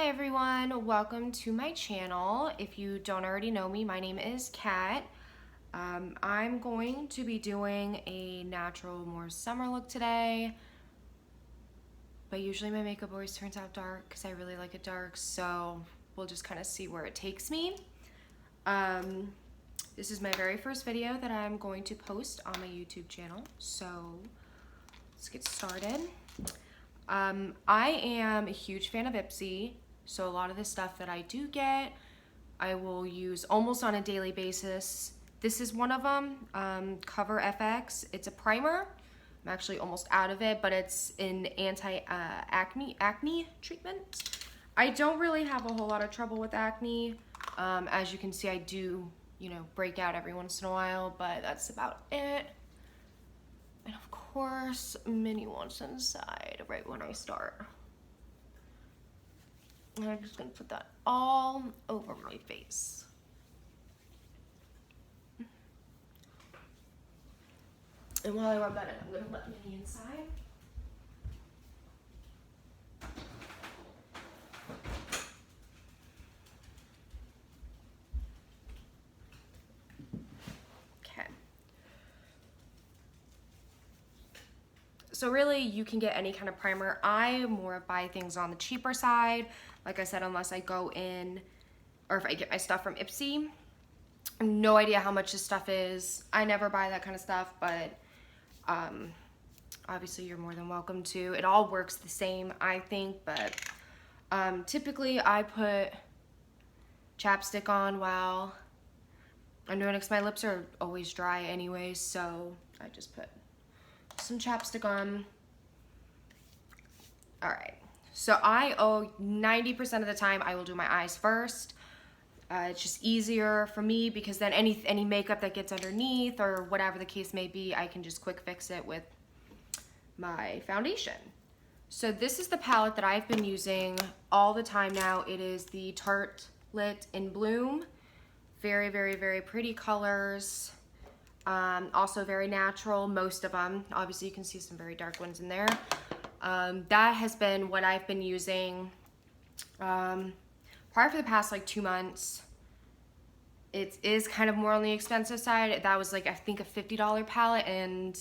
Hi everyone, welcome to my channel. If you don't already know me, my name is Kat. I'm going to be doing a natural, more summer look today, but usually my makeup always turns out dark because I really like it dark, so we'll just kind of see where it takes me. This is my very first video that I'm going to post on my YouTube channel, so let's get started. I am a huge fan of Ipsy, so a lot of the stuff that I do get, I will use almost on a daily basis. This is one of them, Cover FX. It's a primer. I'm actually almost out of it, but it's an anti-acne treatment. I don't really have a whole lot of trouble with acne. As you can see, I do, break out every once in a while, but that's about it. And of course, mini ones inside right when I start. And I'm just gonna put that all over my face. And while I rub that in, I'm gonna let Minnie inside. Okay. So really, you can get any kind of primer. I more buy things on the cheaper side. Like I said, unless I go in, or if I get my stuff from Ipsy. I have no idea how much this stuff is. I never buy that kind of stuff, but obviously you're more than welcome to. It all works the same, I think, but typically I put chapstick on while I'm doing it because my lips are always dry anyway, so I just put some chapstick on. All right, so 90% of the time I will do my eyes first. It's just easier for me because then any makeup that gets underneath or whatever the case may be, I can just quick fix it with my foundation. So this is the palette that I've been using all the time now. It is the Tartelette in Bloom. Very, very, very pretty colors. Also very natural, most of them. Obviously you can see some very dark ones in there. That has been what I've been using probably for the past like 2 months. It is kind of more on the expensive side. That was like, I think, a $50 palette, and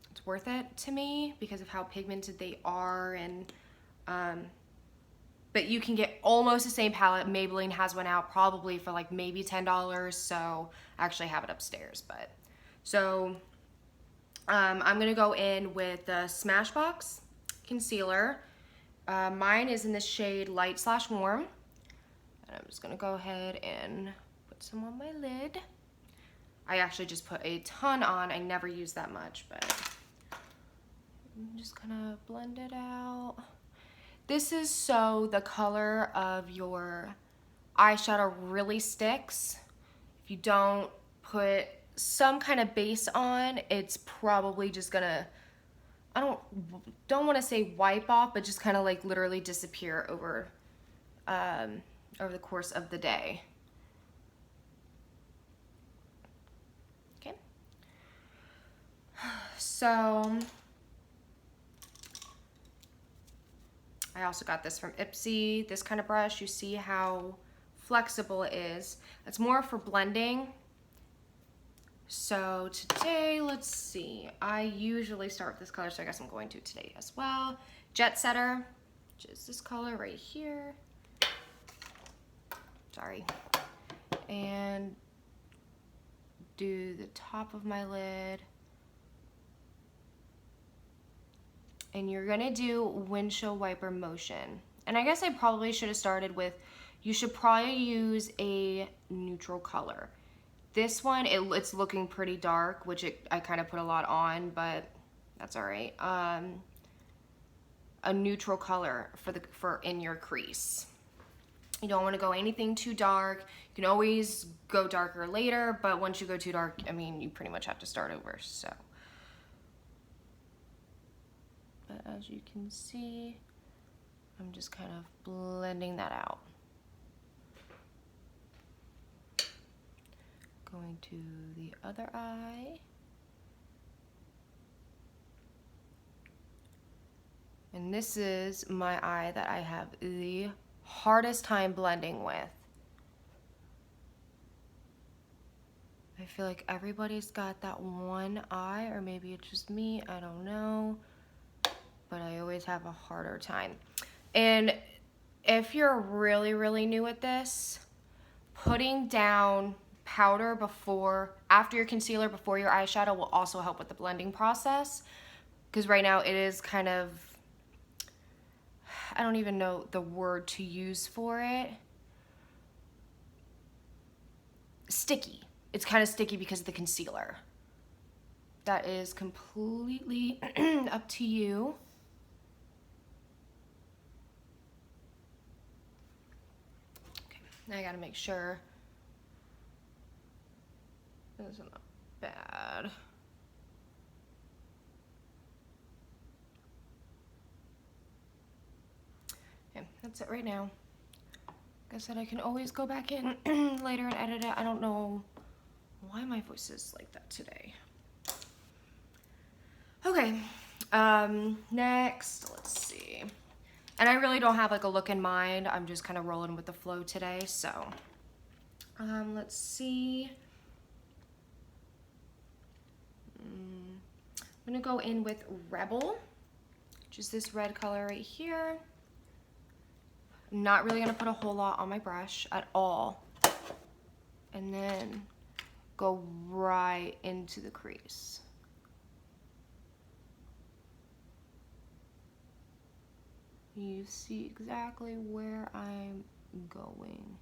it's worth it to me because of how pigmented they are. And but you can get almost the same palette. Maybelline has one out probably for like maybe $10, so I actually have it upstairs. But so I'm gonna go in with the Smashbox concealer. Mine is in the shade Light/Warm. And I'm just gonna go ahead and put some on my lid. I actually just put a ton on. I never use that much, but I'm just gonna blend it out. This is so the color of your eyeshadow really sticks. If you don't put some kind of base on, it's probably just gonna, I don't want to say wipe off, but just kind of like literally disappear over the course of the day. Okay. So I also got this from Ipsy, this kind of brush. You see how flexible it is. It's more for blending. So today, let's see. I usually start with this color, so I guess I'm going to today as well. Jet Setter, which is this color right here. Sorry. And do the top of my lid. And you're gonna do windshield wiper motion. And I guess I probably should have started with, you should probably use a neutral color. This one, it's looking pretty dark, which I kind of put a lot on, but that's all right. A neutral color for in your crease. You don't want to go anything too dark. You can always go darker later, but once you go too dark, I mean, you pretty much have to start over, so. But as you can see, I'm just kind of blending that out. Going to the other eye. And this is my eye that I have the hardest time blending with. I feel like everybody's got that one eye, or maybe it's just me, I don't know. But I always have a harder time. And if you're really, really new at this, putting down powder after your concealer, before your eyeshadow will also help with the blending process. Because right now it is kind of, I don't even know the word to use for it. Sticky. It's kind of sticky because of the concealer. That is completely up to you. Okay, now I gotta make sure this is not bad. Okay, that's it right now. Like I said, I can always go back in later and edit it. I don't know why my voice is like that today. Okay, next, let's see. And I really don't have like a look in mind. I'm just kind of rolling with the flow today, so. Let's see. I'm gonna go in with Rebel, which is this red color right here. I'm not really gonna put a whole lot on my brush at all. And then go right into the crease. You see exactly where I'm going.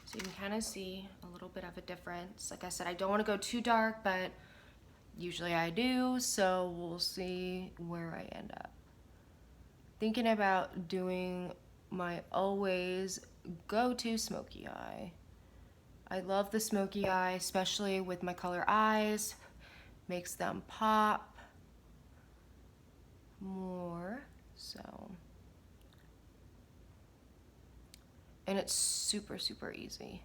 So you can kind of see a little bit of a difference. Like I said, I don't want to go too dark, but usually I do, so we'll see where I end up. Thinking about doing my always go-to Smokey Eye. I love the Smokey Eye, especially with my color eyes. Makes them pop more, so. And it's super, super easy.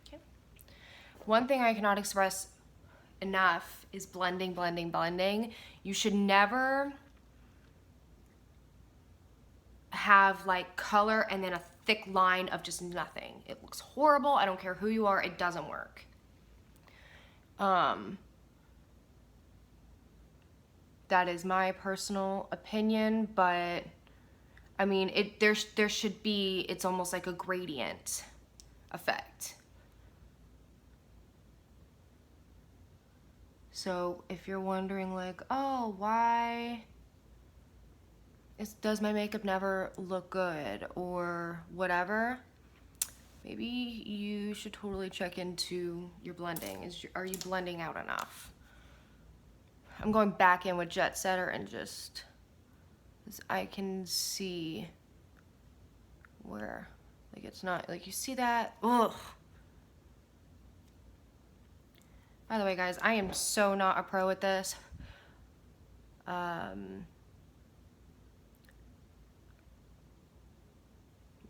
Okay. One thing I cannot express enough is blending, blending, blending. You should never have like color and then a thick line of just nothing. It looks horrible. I don't care who you are, it doesn't work. That is my personal opinion, but I mean, there should be, it's almost like a gradient effect. So if you're wondering like, oh, why does my makeup never look good or whatever, maybe you should totally check into your blending. Are you blending out enough? I'm going back in with Jet Setter and just, I can see where, like it's not, like you see that? Ugh. By the way, guys, I am so not a pro at this.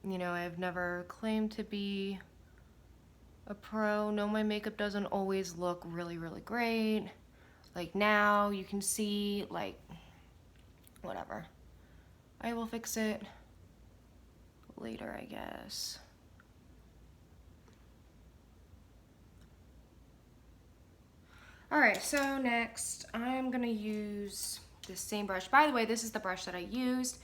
You know, I've never claimed to be a pro. No, my makeup doesn't always look really, really great. Like now, you can see, like, whatever. I will fix it later, I guess. Alright, so next, I'm gonna use the same brush. By the way, this is the brush that I used.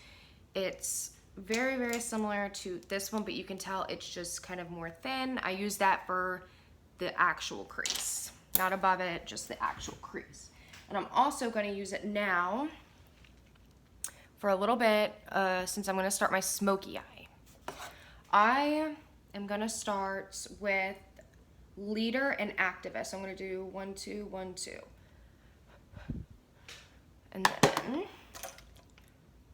It's very, very similar to this one, but you can tell it's just kind of more thin. I use that for the actual crease. Not above it, just the actual crease. And I'm also going to use it now for a little bit, since I'm going to start my Smokey Eye. I am going to start with Leader and Activist. So I'm going to do 1, 2, 1, 2. And then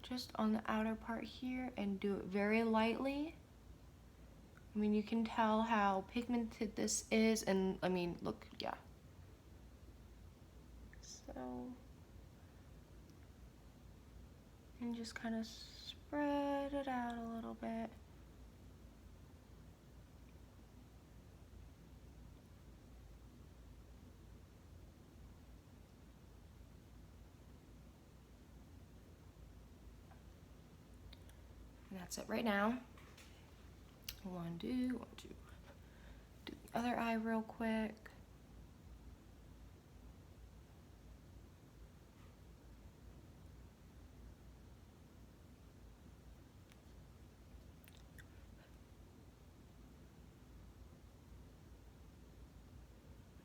just on the outer part here and do it very lightly. I mean, you can tell how pigmented this is, and I mean, look, yeah. So, and just kind of spread it out a little bit. And that's it right now. Want to do the other eye real quick.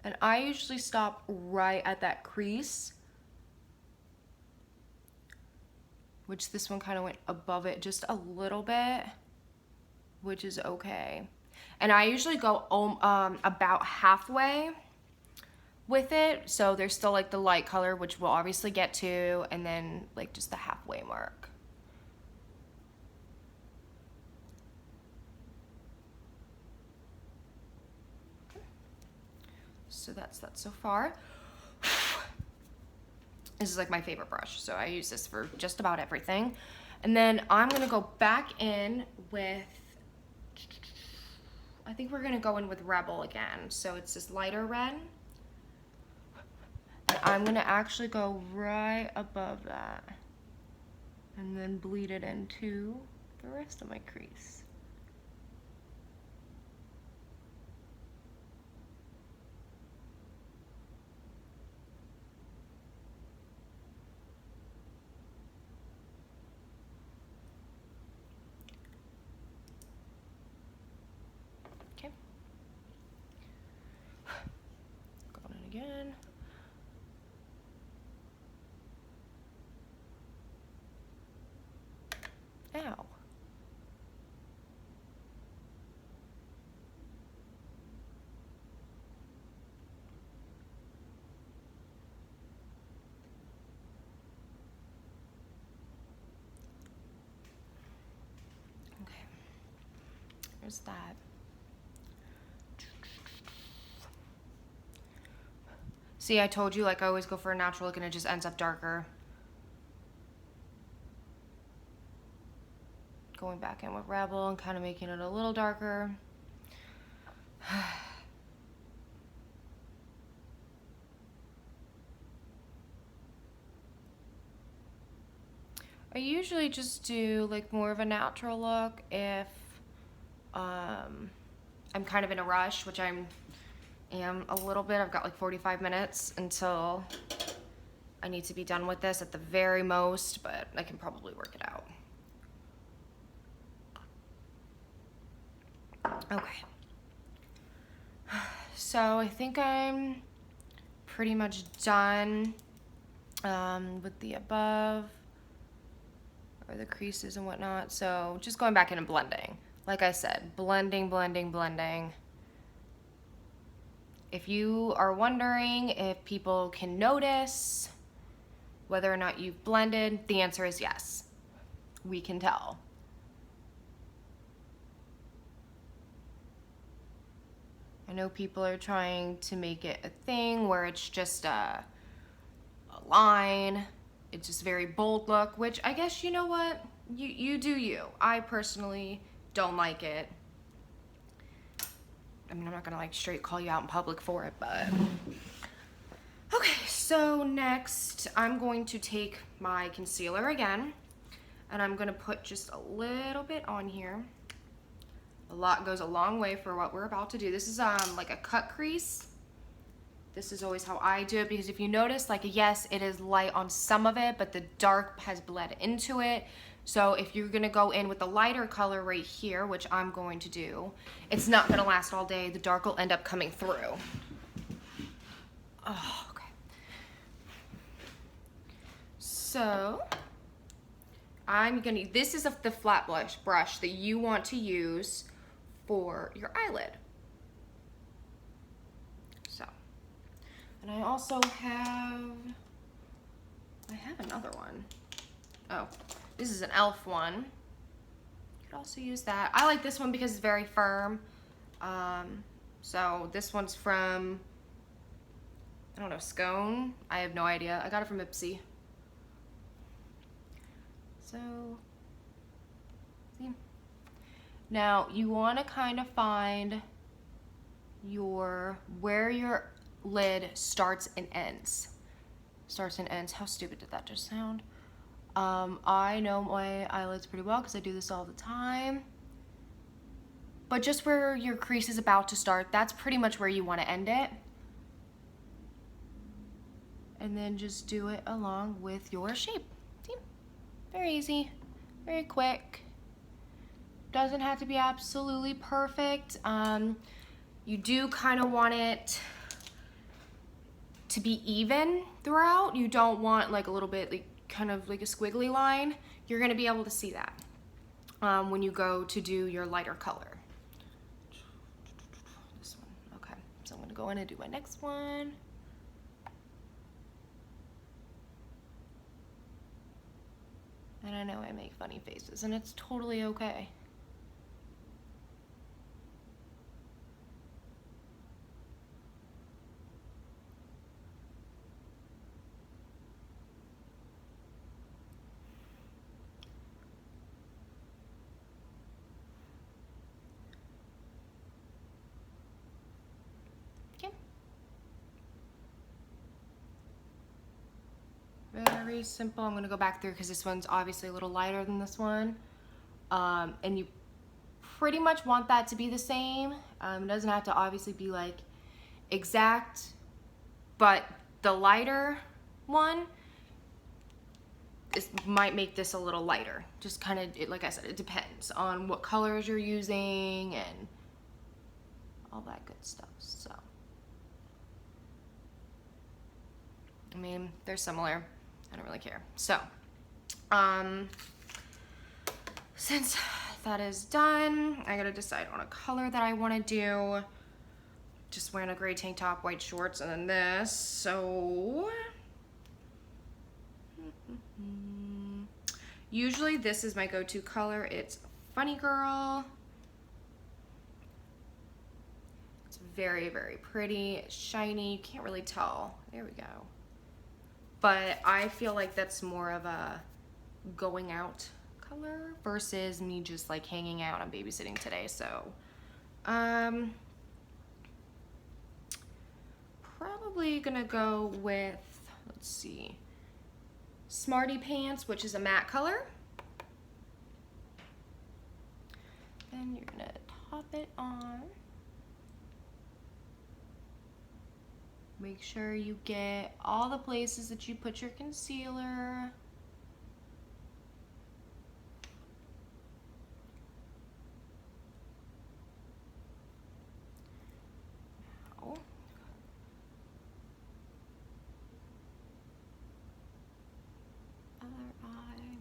And I usually stop right at that crease, which this one kind of went above it just a little bit, which is okay. And I usually go about halfway with it, so there's still like the light color, which we'll obviously get to, and then like just the halfway mark. So that's that so far. This is like my favorite brush, so I use this for just about everything. And then I'm gonna go back in with, I think we're gonna go in with Rebel again. So it's this lighter red. And I'm gonna actually go right above that and then bleed it into the rest of my crease. Again. Ow. Okay. There's that. See, I told you, like, I always go for a natural look and it just ends up darker. Going back in with Rebel and kind of making it a little darker. I usually just do, like, more of a natural look if I'm kind of in a rush, which I'm am a little bit. I've got like 45 minutes until I need to be done with this at the very most, but I can probably work it out. Okay. So I think I'm pretty much done with the above or the creases and whatnot. So just going back in and blending. Like I said, blending, blending, blending. If you are wondering if people can notice whether or not you've blended, the answer is yes. We can tell. I know people are trying to make it a thing where it's just a line. It's just a very bold look, which I guess, you know what? You do you. I personally don't like it. I mean, I'm not gonna like straight call you out in public for it, but. Okay, so next I'm going to take my concealer again, and I'm gonna put just a little bit on here. A lot goes a long way for what we're about to do. This is like a cut crease. This is always how I do it, because if you notice, like, yes, it is light on some of it, but the dark has bled into it. So if you're gonna go in with the lighter color right here, which I'm going to do, it's not gonna last all day. The dark will end up coming through. Oh, okay. So I'm gonna, this is the flat brush that you want to use for your eyelid. So, and I also have another one. Oh. This is an e.l.f. one. You could also use that. I like this one because it's very firm. So this one's from, I don't know, Scone? I have no idea. I got it from Ipsy. So, see? Now you want to kind of find where your lid starts and ends. Starts and ends. How stupid did that just sound? I know my eyelids pretty well because I do this all the time. But just where your crease is about to start, that's pretty much where you want to end it. And then just do it along with your shape. See? Very easy, very quick. Doesn't have to be absolutely perfect. You do kind of want it to be even throughout. You don't want like a little bit, like kind of like a squiggly line. You're gonna be able to see that when you go to do your lighter color. This one, okay. So I'm gonna go in and do my next one. And I know I make funny faces, and it's totally okay. Okay. Very simple. I'm gonna go back through because this one's obviously a little lighter than this one. And you pretty much want that to be the same. It doesn't have to obviously be like exact, but the lighter one might make this a little lighter. Just kind of, like I said, it depends on what colors you're using and all that good stuff. So, I mean, they're similar. I don't really care. So, since that is done, I gotta decide on a color that I want to do. Just wearing a gray tank top, white shorts, and then this. So, usually this is my go-to color. It's Funny Girl. It's very, very pretty. It's shiny. You can't really tell. There we go. But I feel like that's more of a going out color versus me just like hanging out. I'm babysitting today, so probably gonna go with, let's see, Smarty Pants, which is a matte color. Then you're gonna top it on. Make sure you get all the places that you put your concealer. Now, other eye.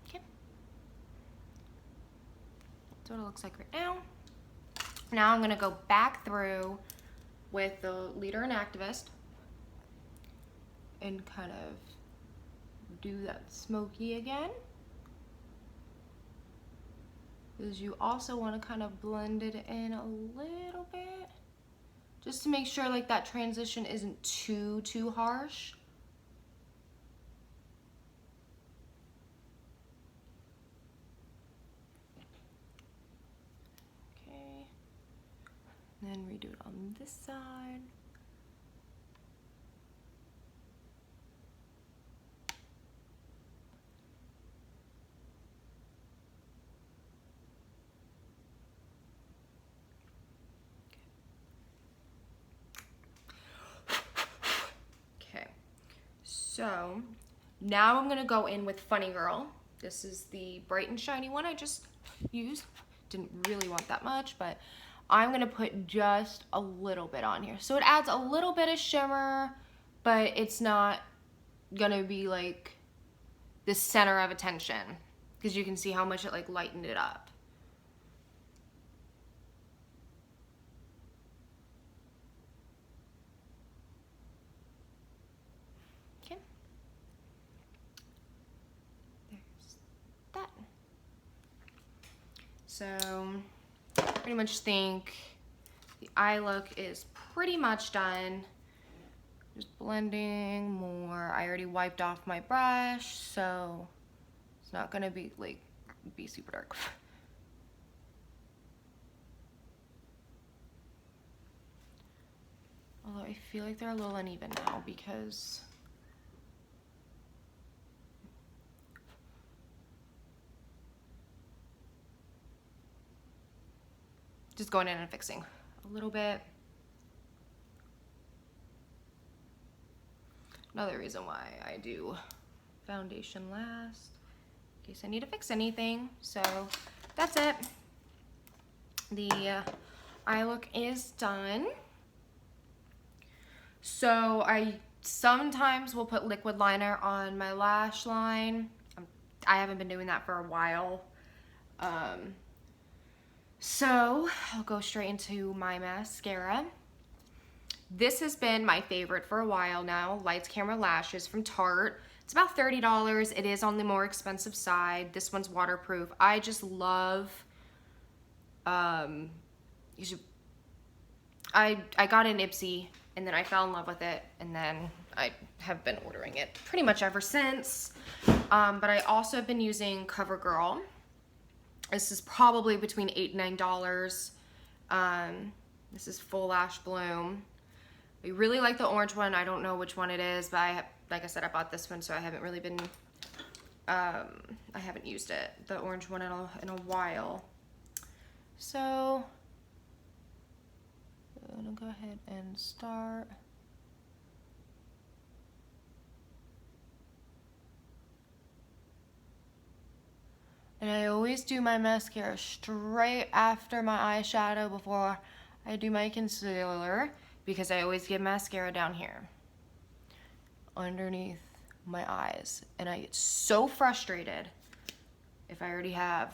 Okay. That's what it looks like right now. Now I'm gonna go back through with the Leader and Activist and kind of do that smoky again. Because you also want to kind of blend it in a little bit, just to make sure like that transition isn't too harsh. Okay, and then redo it on this side. So now I'm gonna go in with Funny Girl. This is the bright and shiny one I just used. Didn't really want that much, but I'm gonna put just a little bit on here. So it adds a little bit of shimmer, but it's not gonna be like the center of attention, because you can see how much it like lightened it up. Okay. There's that. So pretty much think the eye look is pretty much done. Just blending more. I already wiped off my brush, so it's not gonna be like super dark. Although I feel like they're a little uneven now because just going in and fixing a little bit. Another reason why I do foundation last, in case I need to fix anything. So that's it. The eye look is done. So I sometimes will put liquid liner on my lash line. I haven't been doing that for a while. So I'll go straight into my mascara. This has been my favorite for a while now, Lights Camera Lashes from Tarte. It's about $30. It is on the more expensive side. This one's waterproof. I just love, I got an Ipsy and then I fell in love with it, and then I have been ordering it pretty much ever since. But I also have been using CoverGirl. This is probably between $8 and $9. This is Full Lash Bloom. I really like the orange one. I don't know which one it is, but like I said, I bought this one, so I haven't really been, I haven't used it, the orange one in a while. So I'm gonna go ahead and start. And I always do my mascara straight after my eyeshadow before I do my concealer, because I always get mascara down here underneath my eyes, and I get so frustrated if I already have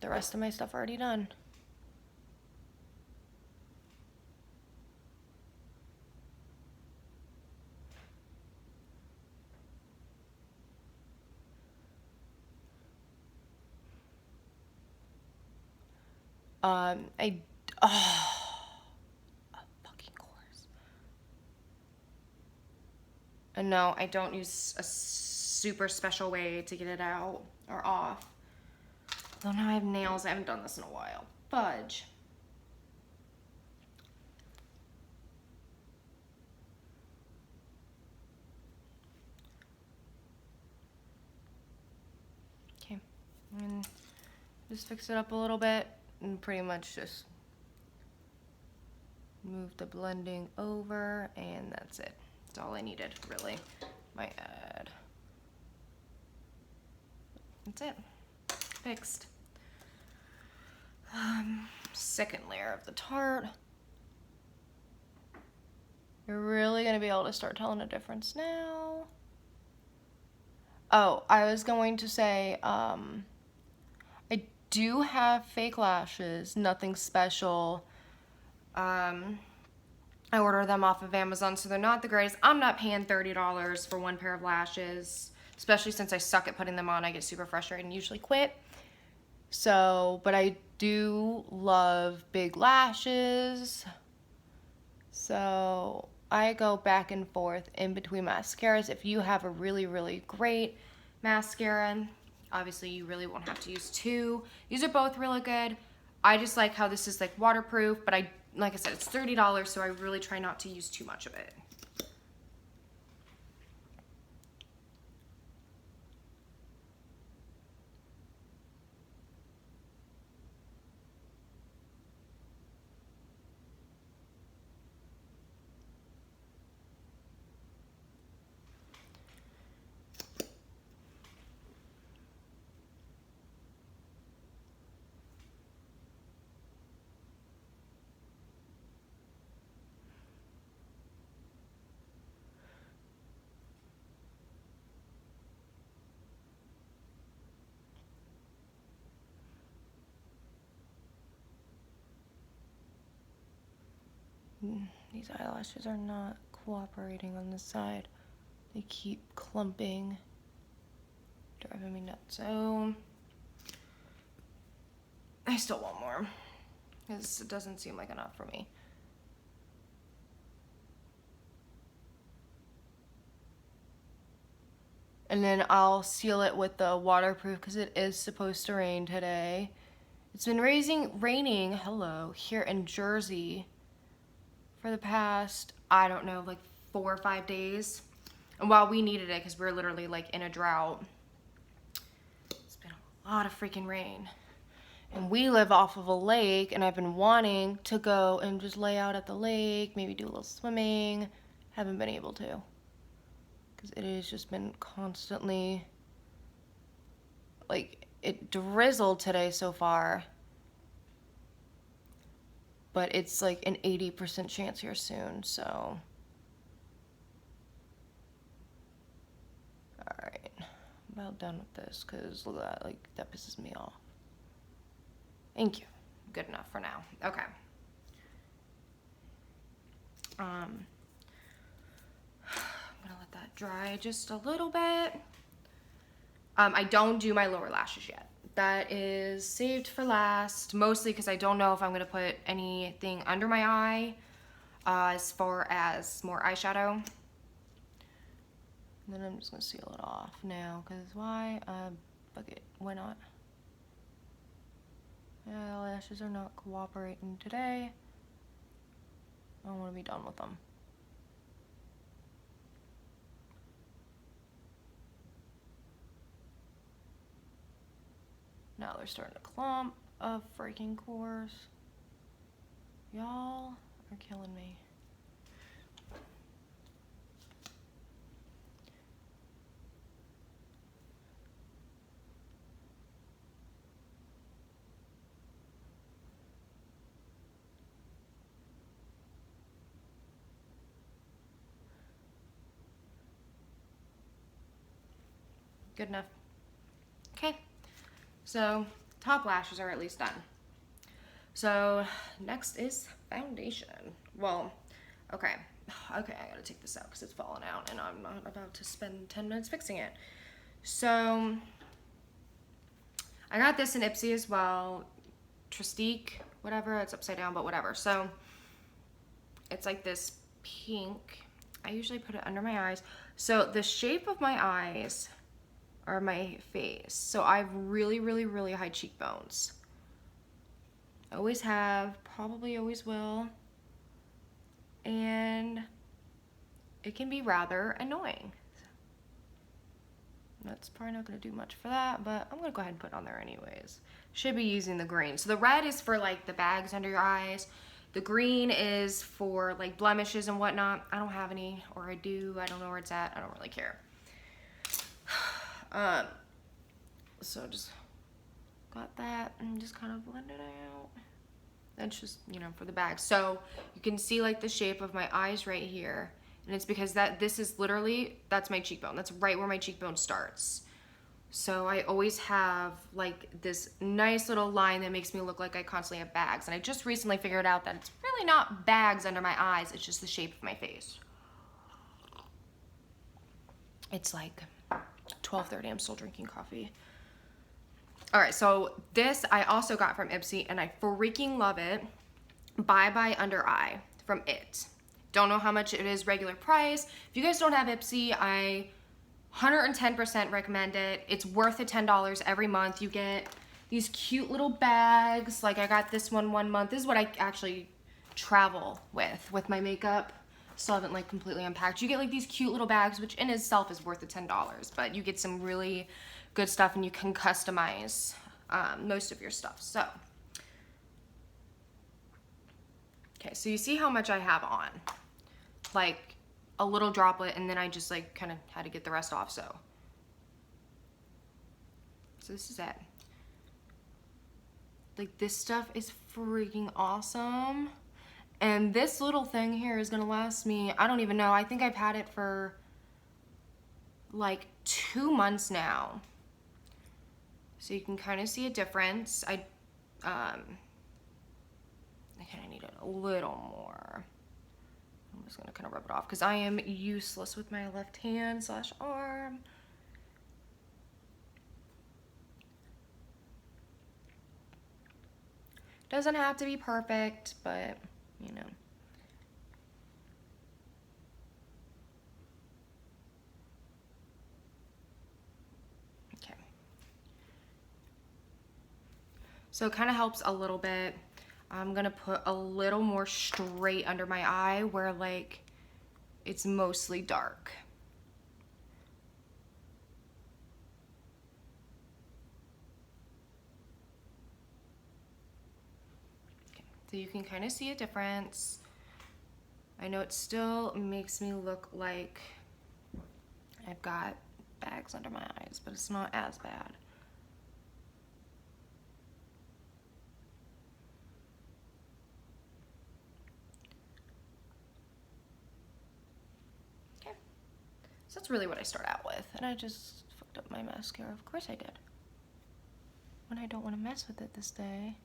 the rest of my stuff already done. Fucking course. And no, I don't use a super special way to get it out or off. Though now I have nails, I haven't done this in a while. Fudge. Okay, and just fix it up a little bit and pretty much just move the blending over, and that's it. That's all I needed, really. Might add. That's it. Fixed. Second layer of the Tarte. You're really gonna be able to start telling a difference now. Oh, I was going to say, I do have fake lashes, nothing special. I order them off of Amazon, so they're not the greatest. I'm not paying $30 for one pair of lashes, especially since I suck at putting them on. I get super frustrated and usually quit. So, but I do love big lashes. So I go back and forth in between mascaras. If you have a really, really great mascara, obviously you really won't have to use two. These are both really good. I just like how this is like waterproof, but like I said, it's $30, so I really try not to use too much of it. These eyelashes are not cooperating on this side. They keep clumping, driving me nuts. So I still want more because it doesn't seem like enough for me. And then I'll seal it with the waterproof because it is supposed to rain today. It's been raining, hello, here in Jersey for the past, I don't know, like 4 or 5 days. And while we needed it because we're literally like in a drought, it's been a lot of freaking rain. And we live off of a lake, and I've been wanting to go and just lay out at the lake, maybe do a little swimming. Haven't been able to. Because it has just been constantly, like, it drizzled today so far. But it's like an 80% chance here soon, so. Alright, I'm about done with this, because look at that, like, that pisses me off. Thank you. Good enough for now. Okay. I'm gonna let that dry just a little bit. I don't do my lower lashes yet. That is saved for last, mostly because I don't know if I'm gonna put anything under my eye as far as more eyeshadow. And then I'm just gonna seal it off now, because why? Fuck it, why not? Yeah, the lashes are not cooperating today. I want to be done with them. Now they're starting to clump, of freaking course. Y'all are killing me. Good enough. Okay. So, top lashes are at least done. So, next is foundation. Well, okay, I gotta take this out because it's falling out and I'm not about to spend 10 minutes fixing it. So, I got this in Ipsy as well. Tristique, whatever, it's upside down, but whatever. So, it's like this pink. I usually put it under my eyes. So, the shape of my eyes are my face. So I have really, really, really high cheekbones. Always have, probably always will. And it can be rather annoying. That's probably not gonna do much for that, but I'm gonna go ahead and put it on there anyways. Should be using the green. So the red is for like the bags under your eyes. The green is for like blemishes and whatnot. I don't have any, or I do, I don't know where it's at. I don't really care. So just got that and just kind of blend it out. That's just, you know, for the bag. So you can see like the shape of my eyes right here. And it's because this is literally, that's my cheekbone. That's right where my cheekbone starts. So I always have like this nice little line that makes me look like I constantly have bags. And I just recently figured out that it's really not bags under my eyes. It's just the shape of my face. It's like 12:30, I'm still drinking coffee. All right, so this I also got from Ipsy and I freaking love it. Bye Bye Under Eye from It. Don't know how much it is regular price. If you guys don't have Ipsy, I 110% recommend it. It's worth the $10 every month. You get these cute little bags. Like I got this one month. This is what I actually travel with my makeup. Still haven't like completely unpacked. You get like these cute little bags, which in itself is worth the $10, but you get some really good stuff and you can customize most of your stuff. So, okay, so you see how much I have on, like a little droplet, and then I just like kind of had to get the rest off. So this is it. Like this stuff is freaking awesome. And this little thing here is gonna last me, I don't even know, I think I've had it for like 2 months now. So you can kind of see a difference. I kind of need it a little more. I'm just gonna kind of rub it off because I am useless with my left hand / arm. Doesn't have to be perfect, but you know. Okay. So it kind of helps a little bit. I'm gonna put a little more straight under my eye where like it's mostly dark. Okay. So you can kind of see a difference. I know it still makes me look like I've got bags under my eyes, but it's not as bad. Okay, so that's really what I start out with. And I just fucked up my mascara. Of course I did. When I don't want to mess with it this day.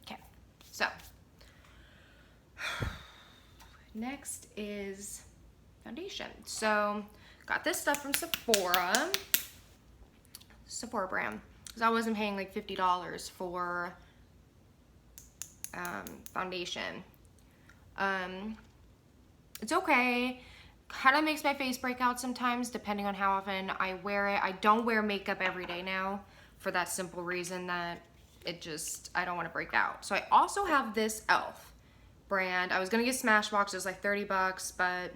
Okay, so next is foundation. So got this stuff from Sephora brand, because I wasn't paying like $50 for foundation. It's okay. Kind of makes my face break out sometimes depending on how often I wear it. I don't wear makeup every day now for that simple reason that I don't want to break out. So I also have this e.l.f. brand. I was gonna get Smashbox, it was like 30 bucks, but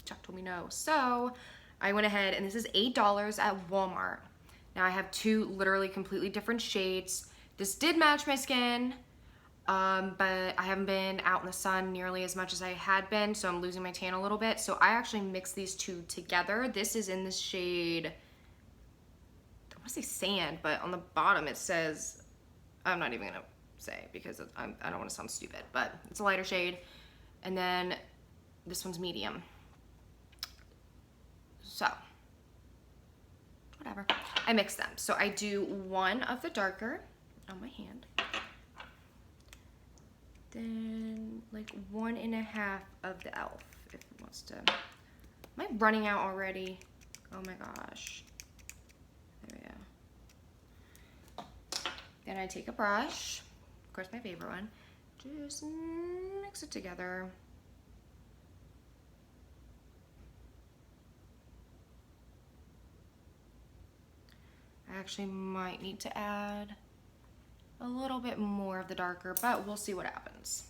Chuck told me no. So I went ahead, and this is $8 at Walmart. Now I have two literally completely different shades. This did match my skin, but I haven't been out in the sun nearly as much as I had been, so I'm losing my tan a little bit. So I actually mixed these two together. This is in the shade, I want to say sand, but on the bottom it says, I'm not even gonna say because I don't want to sound stupid, but it's a lighter shade. And then this one's medium. So whatever, I mix them. So I do one of the darker on my hand, then like 1.5 of the e.l.f. if it wants to. Am I running out already? Oh my gosh. There we go. Then I take a brush, of course my favorite one, just mix it together. I actually might need to add a little bit more of the darker, but we'll see what happens.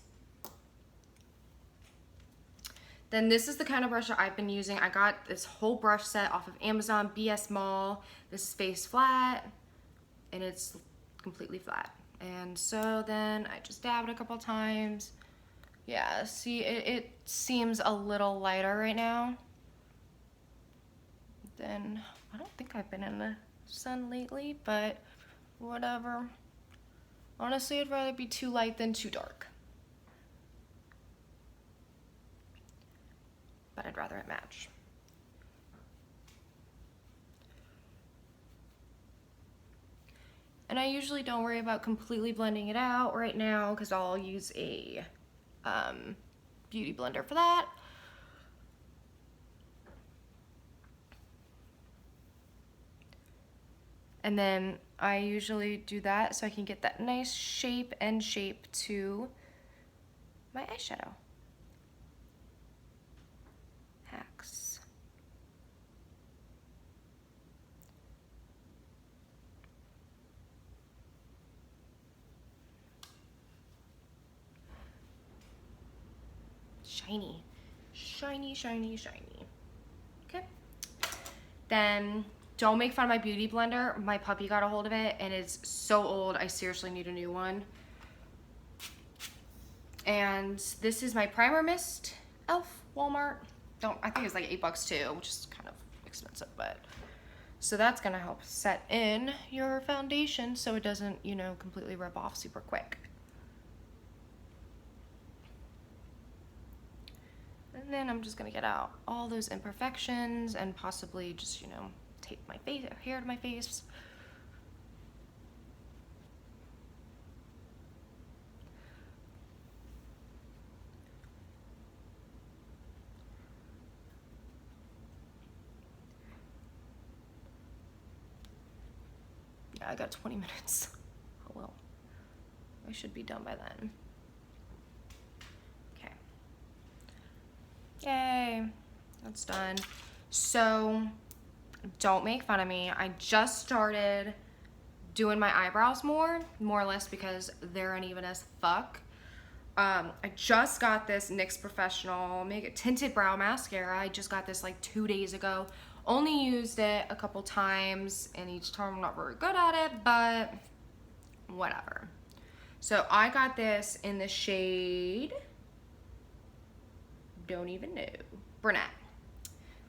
Then this is the kind of brush that I've been using. I got this whole brush set off of Amazon, BS Mall. This is face flat, and it's completely flat. And so then I just dab it a couple times. Yeah, see, it seems a little lighter right now. Then I don't think I've been in the sun lately, but whatever. Honestly, I'd rather be too light than too dark. But I'd rather it match. And I usually don't worry about completely blending it out right now because I'll use a beauty blender for that. And then I usually do that so I can get that nice shape to my eyeshadow. Hacks. Shiny. Shiny, shiny, shiny. Okay. Then don't make fun of my beauty blender. My puppy got a hold of it and it's so old. I seriously need a new one. And this is my primer mist, e.l.f. Walmart. I think it's like $8 too, which is kind of expensive, but so that's gonna help set in your foundation so it doesn't, you know, completely rub off super quick. And then I'm just gonna get out all those imperfections and possibly just, you know, tape my face, hair to my face. I got 20 minutes. Oh well. I should be done by then. Okay. Yay. That's done. So, don't make fun of me. I just started doing my eyebrows more or less because they're uneven as fuck. I just got this NYX Professional Tinted Brow Mascara. I just got this like 2 days ago. Only used it a couple times, and each time I'm not very good at it, but whatever. So I got this in the shade, don't even know, brunette.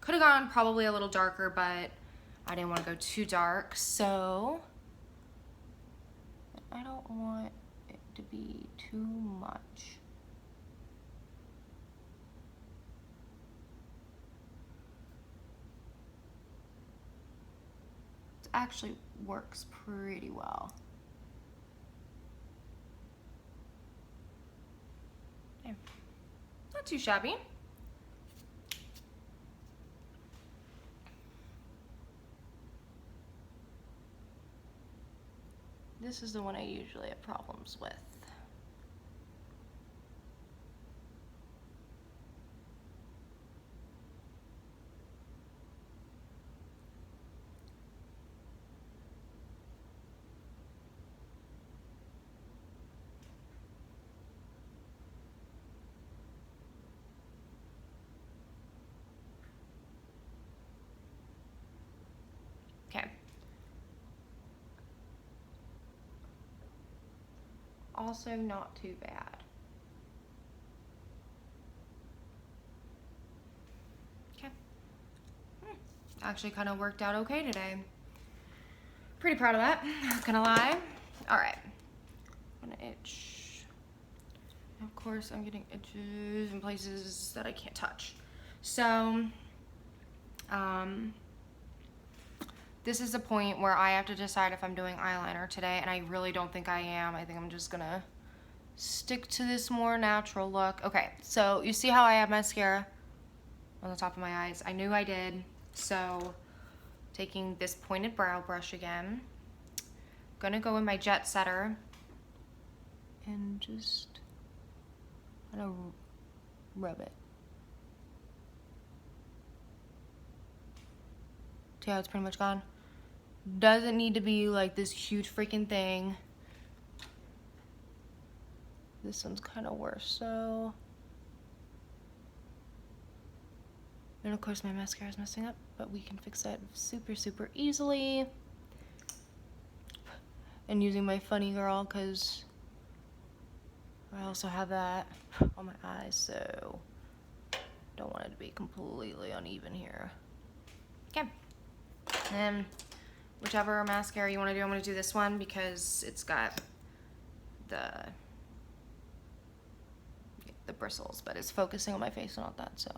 Could have gone probably a little darker, but I didn't want to go too dark, so I don't want it to be too much. It actually works pretty well. Okay. Not too shabby. This is the one I usually have problems with. Okay. Also not too bad. Okay. Actually kind of worked out okay today. Pretty proud of that, not gonna lie. All right, I'm gonna itch. Of course, I'm getting itches in places that I can't touch. So, this is a point where I have to decide if I'm doing eyeliner today, and I really don't think I am. I think I'm just gonna stick to this more natural look. Okay, so you see how I have mascara on the top of my eyes? I knew I did. So, taking this pointed brow brush again, gonna go in my Jet Setter and just kind of rub it. See how it's pretty much gone? Doesn't need to be like this huge freaking thing. This one's kind of worse, so. And of course my mascara is messing up, but we can fix that super, super easily. And using my Funny Girl, because I also have that on my eyes, so don't want it to be completely uneven here. Okay. And whichever mascara you want to do, I'm going to do this one because it's got the bristles, but it's focusing on my face and all that, so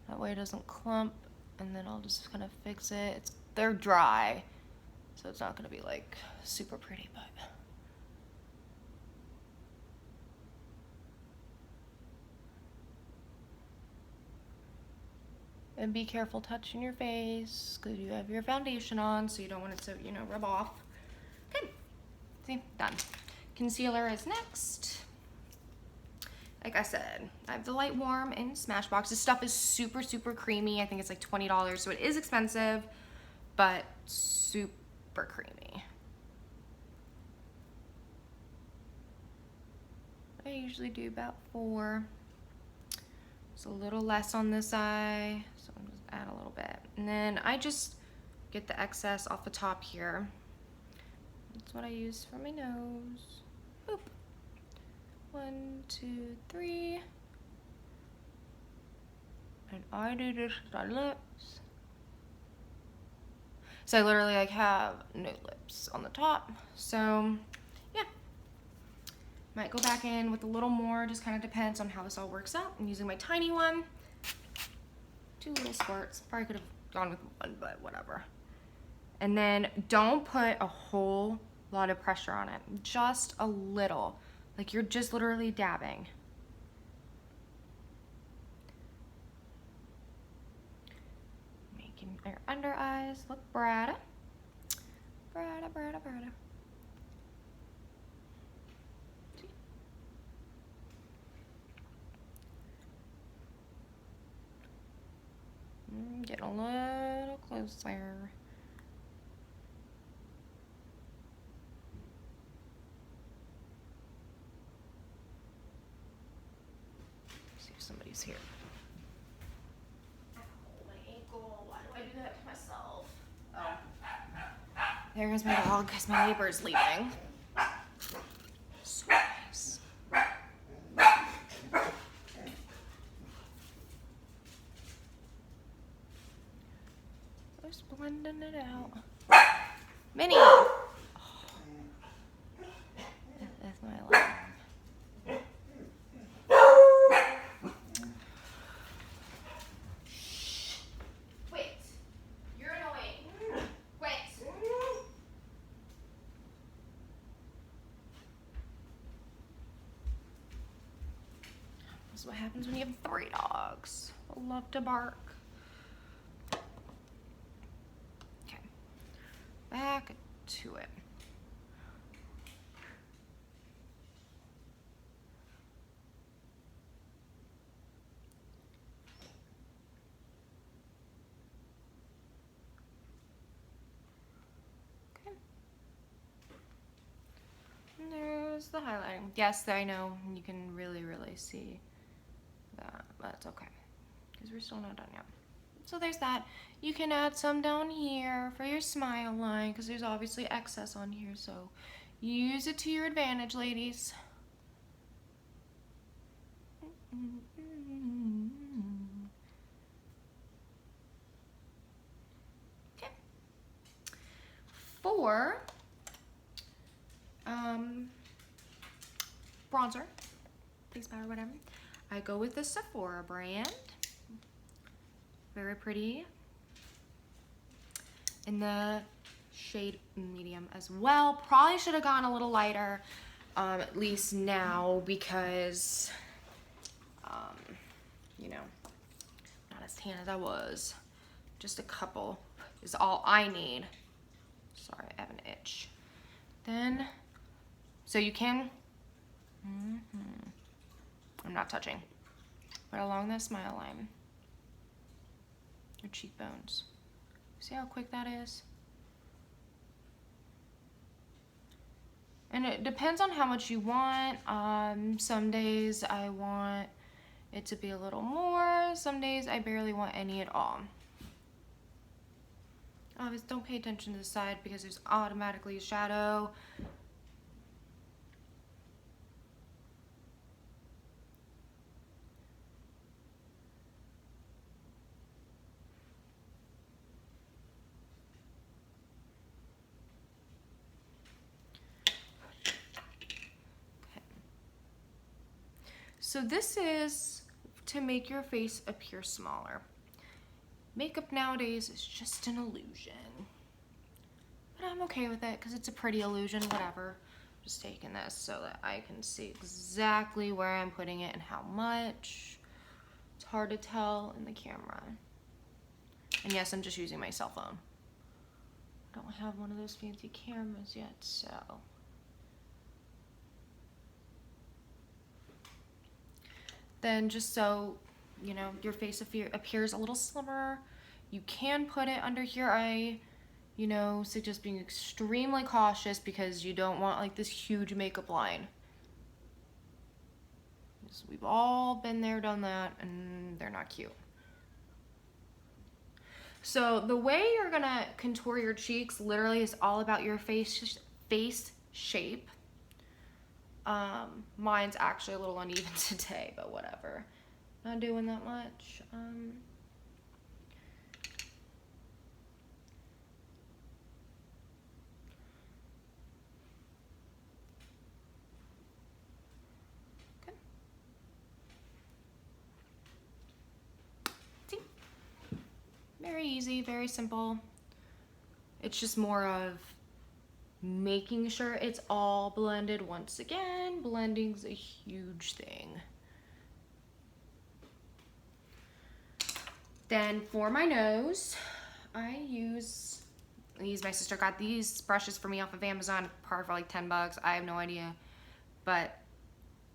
that way it doesn't clump. And then I'll just kind of fix it. They're dry, so it's not going to be like super pretty, but and be careful touching your face because you have your foundation on, so you don't want it to, you know, rub off. Good. See, done. Concealer is next. Like I said, I have the Light Warm in Smashbox. This stuff is super, super creamy. I think it's like $20, so it is expensive, but super creamy. I usually do about 4. It's a little less on this eye, so I'm just add a little bit. And then I just get the excess off the top here. That's what I use for my nose. Boop. 1, 2, 3. And I do this with my lips. So I literally like have no lips on the top. So yeah. Might go back in with a little more, just kind of depends on how this all works out. I'm using my tiny one. 2 little squirts. Probably could have gone with 1, but whatever. And then don't put a whole lot of pressure on it. Just a little. Like you're just literally dabbing. Making your under eyes look brighter. Brada, brada, brada. Get a little closer. See if somebody's here. Ow, my ankle. Why do I do that to myself? Oh. There goes my dog because my neighbor's leaving. So nice. Just blending it out. Minnie! Oh. That's my alarm. Quit. You're annoying. Quit. This is what happens when you have 3 dogs. They love to bark. Okay. Back to it. And there's the highlighting. Yes, I know you can really see that, but it's okay because we're still not done yet. So there's that. You can add some down here for your smile line because there's obviously excess on here, so use it to your advantage, ladies. Okay. For bronzer, face powder, whatever, I go with the Sephora brand. Very pretty. In the shade medium as well. Probably should have gone a little lighter, at least now, because, you know, not as tan as I was. Just a couple is all I need. Sorry, I have an itch. Then, so you can, I'm not touching, but along the smile line, your cheekbones. See how quick that is? And it depends on how much you want. Some days I want it to be a little more. Some days I barely want any at all. Obviously, don't pay attention to the side because there's automatically a shadow. So this is to make your face appear smaller. Makeup nowadays is just an illusion. But I'm okay with it because it's a pretty illusion, whatever. Just taking this so that I can see exactly where I'm putting it and how much. It's hard to tell in the camera. And yes, I'm just using my cell phone. I don't have one of those fancy cameras yet, so. Then just so, you know, your face appears a little slimmer, you can put it under here. I, you know, suggest being extremely cautious because you don't want like this huge makeup line. We've all been there, done that, and they're not cute. So the way you're gonna contour your cheeks literally is all about your face shape. Mine's actually a little uneven today, but whatever. Not doing that much. Okay. See? Very easy, very simple. It's just more of making sure it's all blended. Once again, blending's a huge thing. Then for my nose, I use My sister got these brushes for me off of Amazon, probably for like 10 bucks. I have no idea, but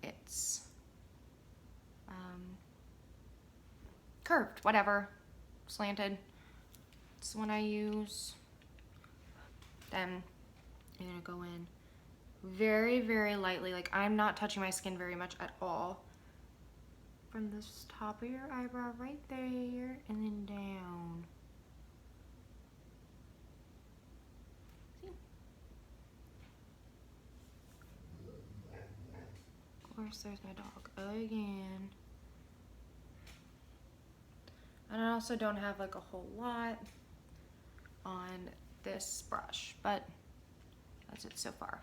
it's curved, whatever, slanted. It's the one I use. Then I'm gonna go in very, very lightly. Like, I'm not touching my skin very much at all. From this top of your eyebrow right there, and then down. See? Of course, there's my dog again. And I also don't have like a whole lot on this brush, but that's it so far.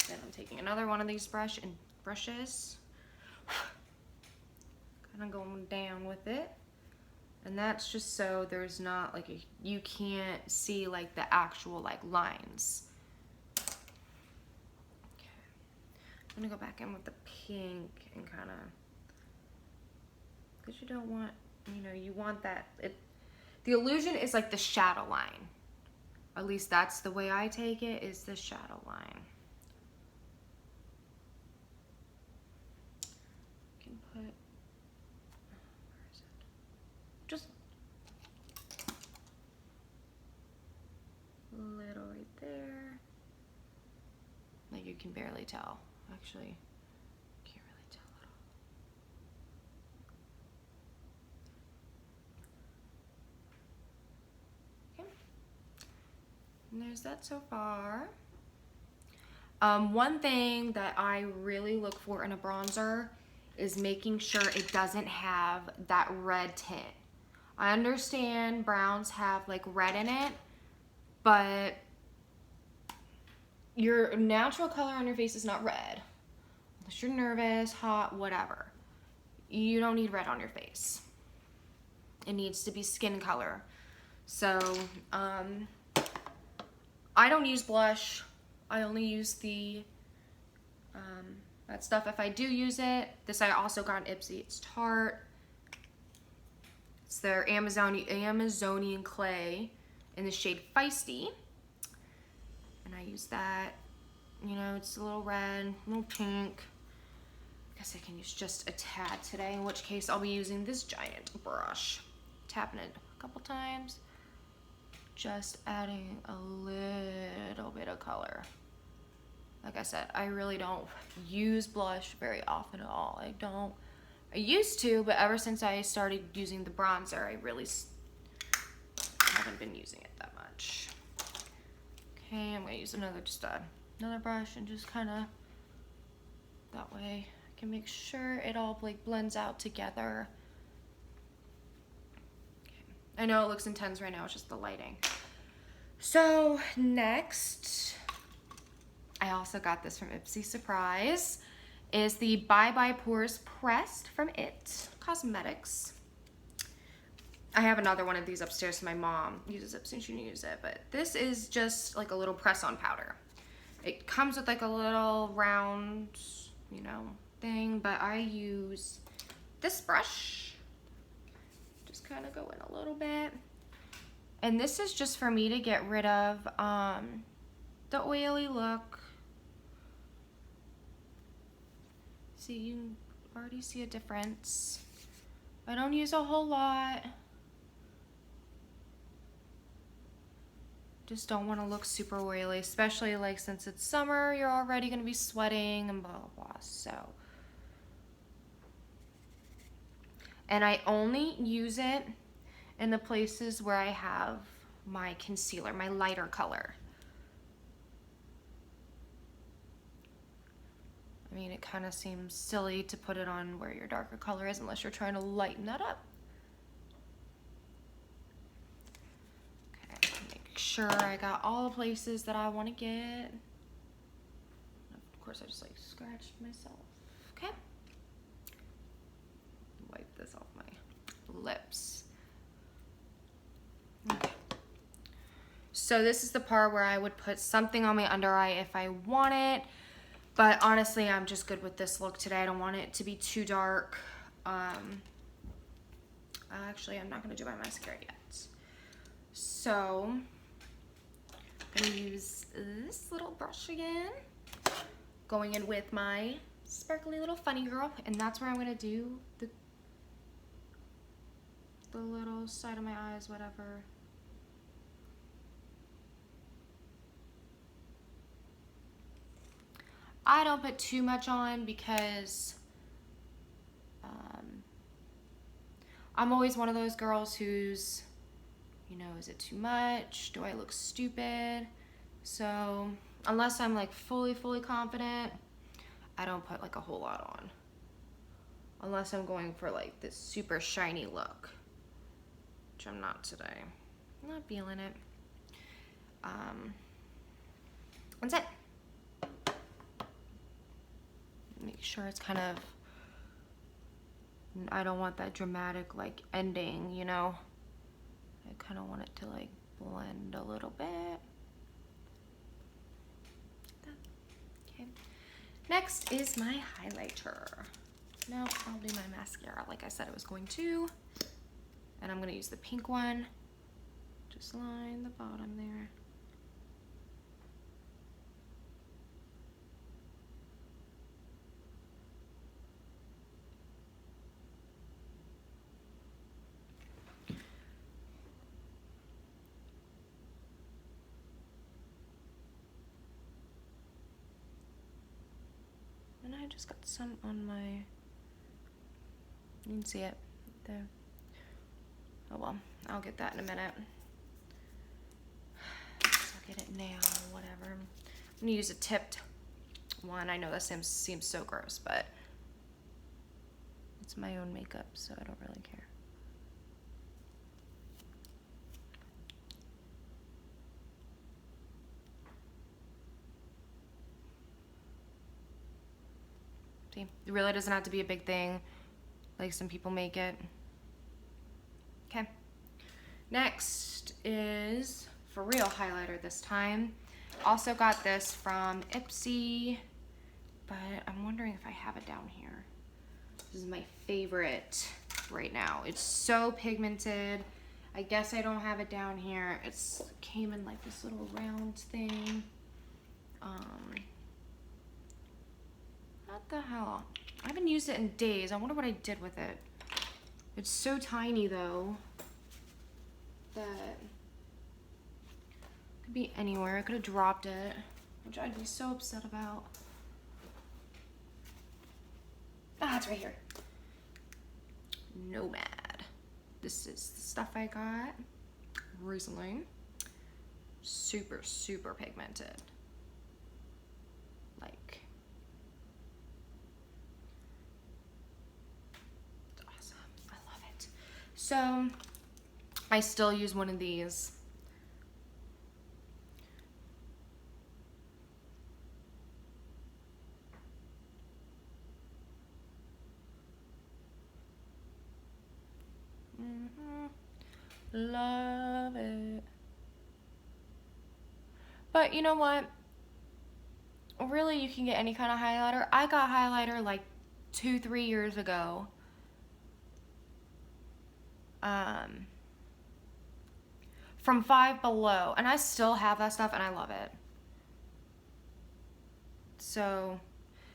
Then I'm taking another one of these brushes, kind of going down with it. And that's just so there's not like you can't see like the actual like lines. Okay. I'm gonna go back in with the pink and kind of, because you don't want, you know, you want that, the illusion is like the shadow line. At least that's the way I take it, is the shadow line. You can put, where is it? Just a little right there. Like you can barely tell. Actually, can't really tell at all. Okay. And there's that so far. One thing that I really look for in a bronzer is making sure it doesn't have that red tint. I understand browns have like red in it, but your natural color on your face is not red. Unless you're nervous, hot, whatever. You don't need red on your face. It needs to be skin color. So, I don't use blush. I only use the, that stuff if I do use it. This I also got in Ipsy. It's Tarte. It's their Amazonian clay in the shade Feisty. And I use that. You know, it's a little red, a little pink. I guess I can use just a tad today, in which case I'll be using this giant brush. Tapping it a couple times. Just adding a little bit of color. Like I said, I really don't use blush very often at all. I used to, but ever since I started using the bronzer, I really haven't been using it that much. Okay, I'm gonna use another brush and just kind of, that way I can make sure it all like blends out together. Okay. I know it looks intense right now, it's just the lighting. So next, I also got this from Ipsy, surprise, is the Bye Bye Pores Pressed from It Cosmetics. I have another one of these upstairs, so my mom uses it since she didn't use it, but this is just like a little press-on powder. It comes with like a little round, you know, thing, but I use this brush. Just kind of go in a little bit. And this is just for me to get rid of the oily look. See, you already see a difference. I don't use a whole lot. Just don't want to look super oily, especially like since it's summer, you're already going to be sweating and blah, blah, blah, so. And I only use it in the places where I have my concealer, my lighter color. I mean, it kind of seems silly to put it on where your darker color is unless you're trying to lighten that up. Okay, make sure I got all the places that I want to get. Of course, I just like scratched myself. Okay. Wipe this off my lips. Okay. So this is the part where I would put something on my under eye if I want it. But honestly, I'm just good with this look today. I don't want it to be too dark. Actually, I'm not gonna do my mascara yet. So, I'm gonna use this little brush again. Going in with my sparkly little funny girl, and that's where I'm gonna do the little side of my eyes, whatever. I don't put too much on because I'm always one of those girls who's, you know, is it too much? Do I look stupid? So unless I'm like fully confident, I don't put like a whole lot on. Unless I'm going for like this super shiny look, which I'm not today. I'm not feeling it. That's it. Make sure it's kind of, I don't want that dramatic like ending, you know? I kind of want it to like blend a little bit. Okay. Next is my highlighter. Now I'll do my mascara like I said I was going to. And I'm gonna use the pink one. Just line the bottom there. And I just got some on my, you can see it there. Oh well, I'll get that in a minute. I'll get it now, whatever. I'm gonna use a tipped one. I know that seems so gross, but it's my own makeup, so I don't really care. See, it really doesn't have to be a big thing like some people make it. Okay. Next is for real highlighter this time. Also got this from Ipsy, but I'm wondering if I have it down here. This is my favorite right now. It's so pigmented. I guess I don't have it down here. It's came in like this little round thing. What the hell? I haven't used it in days. I wonder what I did with it. It's so tiny though that could be anywhere. I could have dropped it, which I'd be so upset about. Ah, it's right here. Nomad. This is the stuff I got recently. Super pigmented. Like, it's awesome. I love it. So I still use one of these. Love it. But you know what? Really, you can get any kind of highlighter. I got highlighter like 2-3 years ago. From Five Below, and I still have that stuff and I love it. So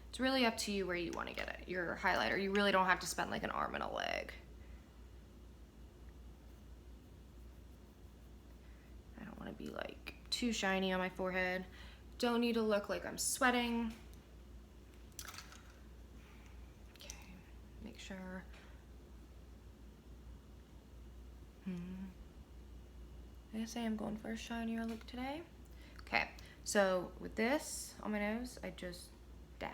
it's really up to you where you want to get it, your highlighter. You really don't have to spend like an arm and a leg. I don't want to be like too shiny on my forehead. Don't need to look like I'm sweating. Okay, make sure. I say I'm going for a shinier look today. Okay, so with this on my nose, I just dab.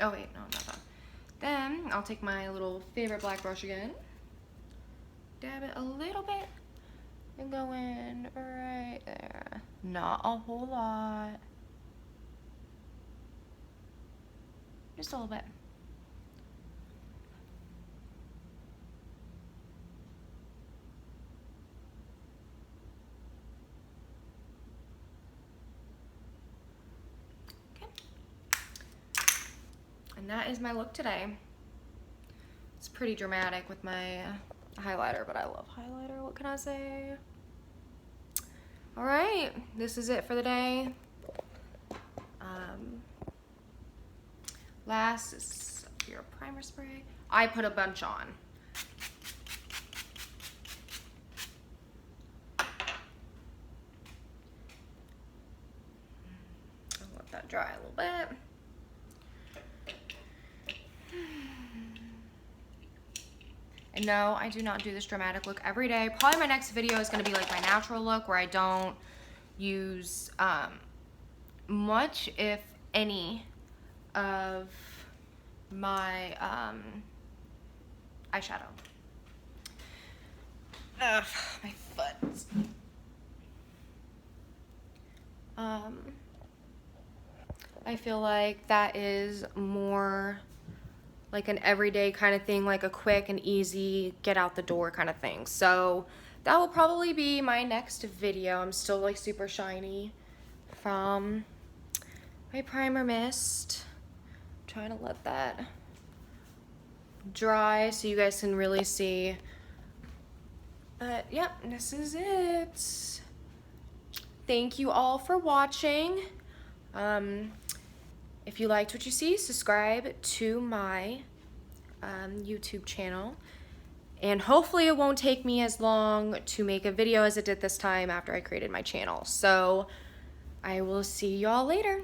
Oh wait, no, not that. Then I'll take my little favorite black brush again, dab it a little bit, and go in right there. Not a whole lot. Just a little bit. And that is my look today. It's pretty dramatic with my highlighter, but I love highlighter. What can I say? All right, this is it for the day. Last is your primer spray. I put a bunch on. I'll let that dry a little bit. And no, I do not do this dramatic look every day. Probably my next video is going to be like my natural look, where I don't use much, if any, of my eyeshadow. Ugh, my foot. I feel like that is more like an everyday kind of thing, like a quick and easy get out the door kind of thing. So that will probably be my next video. I'm still like super shiny from my primer mist. I'm trying to let that dry so you guys can really see. But yep, this is it. Thank you all for watching. If you liked what you see, subscribe to my YouTube channel. And hopefully it won't take me as long to make a video as it did this time after I created my channel. So I will see y'all later.